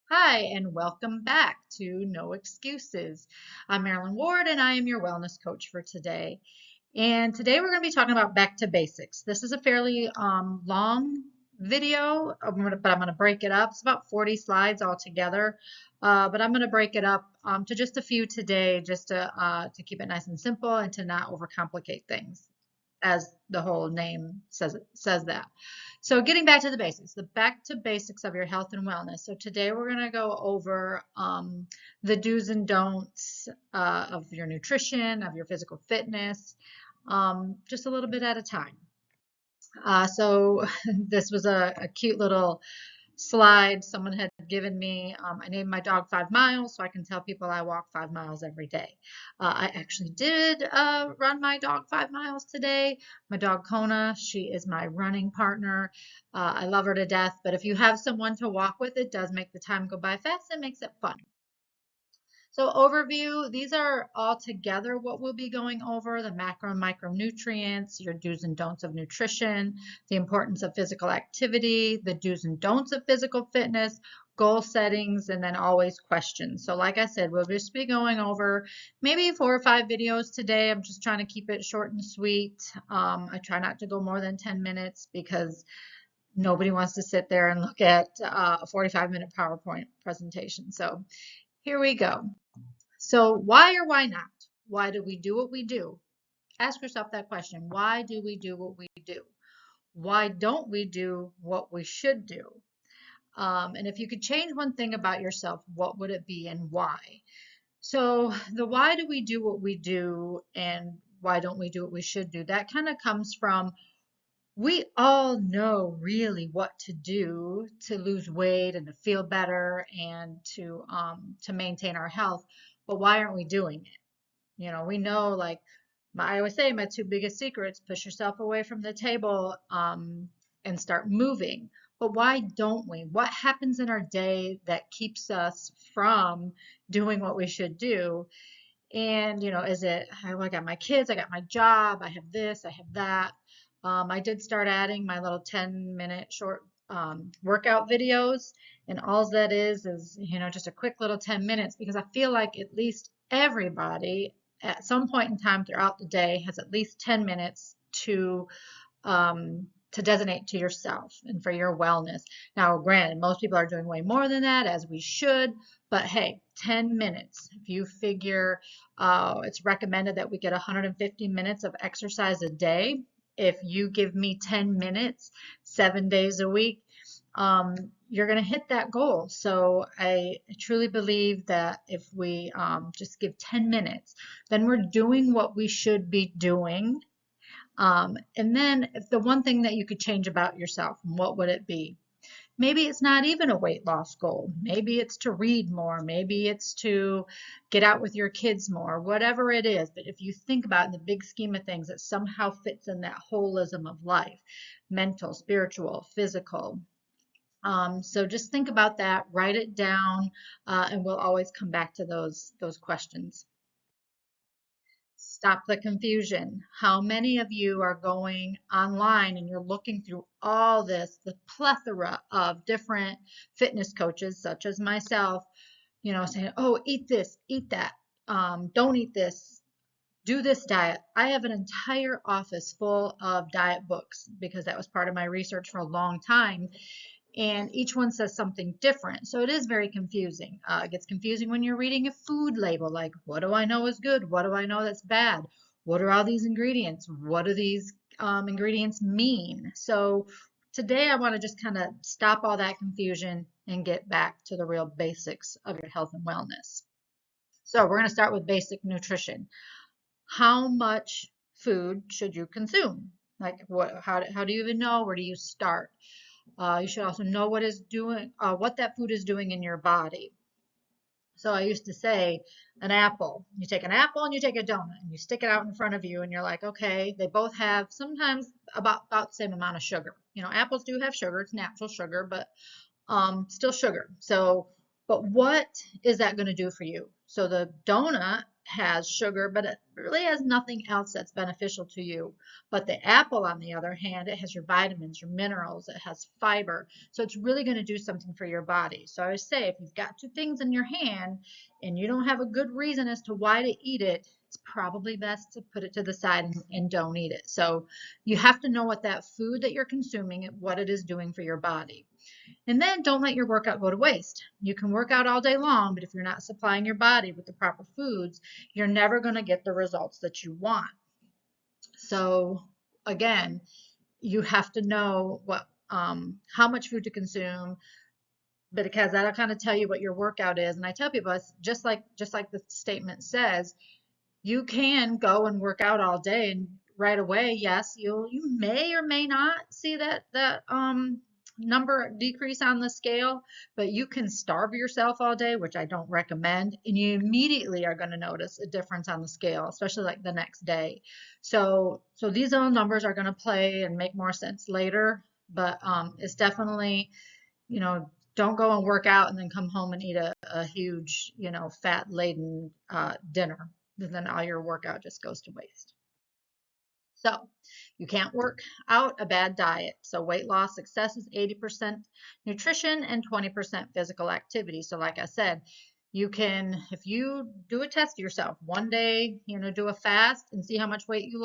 Hi, and welcome back to No Excuses. I'm Marilyn Ward, and I am your wellness coach for today. And today we're going to be talking about back to basics. This is a fairly long video, but I'm going to break it up. It's about 40 slides altogether, but I'm going to break it up to just a few today, just to keep it nice and simple and to not overcomplicate things, as the whole name says that. So getting back to the basics, the back to basics of your health and wellness. So today we're going to go over the do's and don'ts of your nutrition, of your physical fitness, just a little bit at a time. So this was a cute little slide someone had given me. I named my dog 5 miles, so I can tell people I walk 5 miles every day. I actually did run my dog 5 miles today. My dog Kona, she is my running partner. I love her to death, but if you have someone to walk with, it does make the time go by fast and makes it fun. So overview, these are all together what we'll be going over: the macro and micronutrients, your do's and don'ts of nutrition, the importance of physical activity, the do's and don'ts of physical fitness, goal settings, and then always questions. So like I said, we'll just be going over maybe 4 or 5 videos today. I'm just trying to keep it short and sweet. I try not to go more than 10 minutes because nobody wants to sit there and look at a 45-minute PowerPoint presentation. So here we go. So why or why not? Why do we do what we do? Ask yourself that question. Why do we do what we do? Why don't we do what we should do? And if you could change one thing about yourself, what would it be and why? So the why do we do what we do and why don't we do what we should do? That kind of comes from we all know really what to do to lose weight and to feel better and to maintain our health, but why aren't we doing it? We know, like, I always say, my two biggest secrets: push yourself away from the table, and start moving. But why don't we? What happens in our day that keeps us from doing what we should do? And, is it, oh, I got my kids, I got my job, I have this, I have that. I did start adding my little 10-minute short workout videos, and all that is, just a quick little 10 minutes, because I feel like at least everybody at some point in time throughout the day has at least 10 minutes to designate to yourself and for your wellness. Now, granted, most people are doing way more than that, as we should, but hey, 10 minutes. If you figure it's recommended that we get 150 minutes of exercise a day. If you give me 10 minutes, 7 days a week, you're going to hit that goal. So I truly believe that if we just give 10 minutes, then we're doing what we should be doing. And then if the one thing that you could change about yourself, what would it be? Maybe it's not even a weight loss goal. Maybe it's to read more. Maybe it's to get out with your kids more, whatever it is. But if you think about it in the big scheme of things, it somehow fits in that holism of life: mental, spiritual, physical. So just think about that, write it down, and we'll always come back to those questions. Stop the confusion. How many of you are going online and you're looking through all this, the plethora of different fitness coaches, such as myself, saying, oh, eat this, eat that, don't eat this, do this diet. I have an entire office full of diet books because that was part of my research for a long time. And each one says something different. So it is very confusing. It gets confusing when you're reading a food label, like, what do I know is good? What do I know that's bad? What are all these ingredients? What do these ingredients mean? So today I want to just kind of stop all that confusion and get back to the real basics of your health and wellness. So we're going to start with basic nutrition. How much food should you consume? Like, how do you even know? Where do you start? You should also know what that food is doing in your body. So I used to say, an apple. You take an apple and you take a donut and you stick it out in front of you, and you're like, okay, they both have sometimes about the same amount of sugar. Apples do have sugar; it's natural sugar, but still sugar. So, but what is that going to do for you? So the donut has sugar, but it really has nothing else that's beneficial to you. But the apple, on the other hand, it has your vitamins, your minerals, it has fiber. So it's really going to do something for your body. So I say if you've got two things in your hand and you don't have a good reason as to why to eat it, it's probably best to put it to the side and don't eat it. So you have to know what that food that you're consuming, what it is doing for your body. And then don't let your workout go to waste. You can work out all day long, but if you're not supplying your body with the proper foods, you're never going to get the results that you want. So again, you have to know how much food to consume, but because that'll kind of tell you what your workout is. And I tell people, it's just like the statement says, you can go and work out all day and right away, yes, you may or may not see that number decrease on the scale, but you can starve yourself all day, which I don't recommend, and you immediately are going to notice a difference on the scale, especially like the next day. So these little numbers are going to play and make more sense later, but it's definitely, don't go and work out and then come home and eat a huge, fat laden dinner. Then all your workout just goes to waste. So you can't work out a bad diet. So weight loss success is 80% nutrition and 20% physical activity. So like I said, you can, if you do a test yourself, one day, do a fast and see how much weight you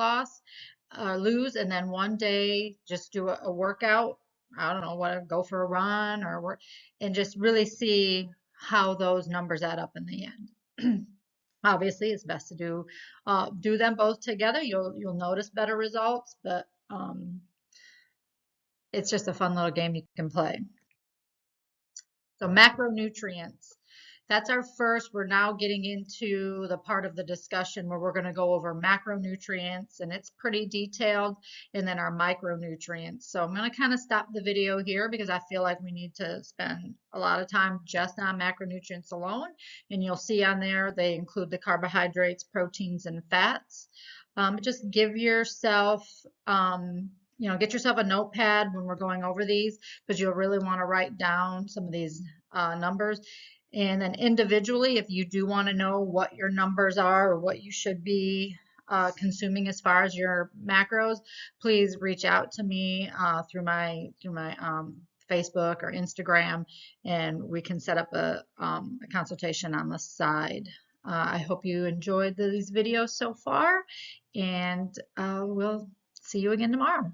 lose, and then one day just do a workout. I don't know, go for a run or work, and just really see how those numbers add up in the end. Obviously, it's best to do them both together. You'll notice better results, but it's just a fun little game you can play. So macronutrients. That's our first. We're now getting into the part of the discussion where we're going to go over macronutrients, and it's pretty detailed, and then our micronutrients. So I'm going to kind of stop the video here because I feel like we need to spend a lot of time just on macronutrients alone. And you'll see on there they include the carbohydrates, proteins, and fats. Just give yourself get yourself a notepad when we're going over these, because you'll really want to write down some of these numbers. And then individually, if you do want to know what your numbers are or what you should be consuming as far as your macros, please reach out to me through my Facebook or Instagram, and we can set up a consultation on the side. I hope you enjoyed these videos so far, and we'll see you again tomorrow.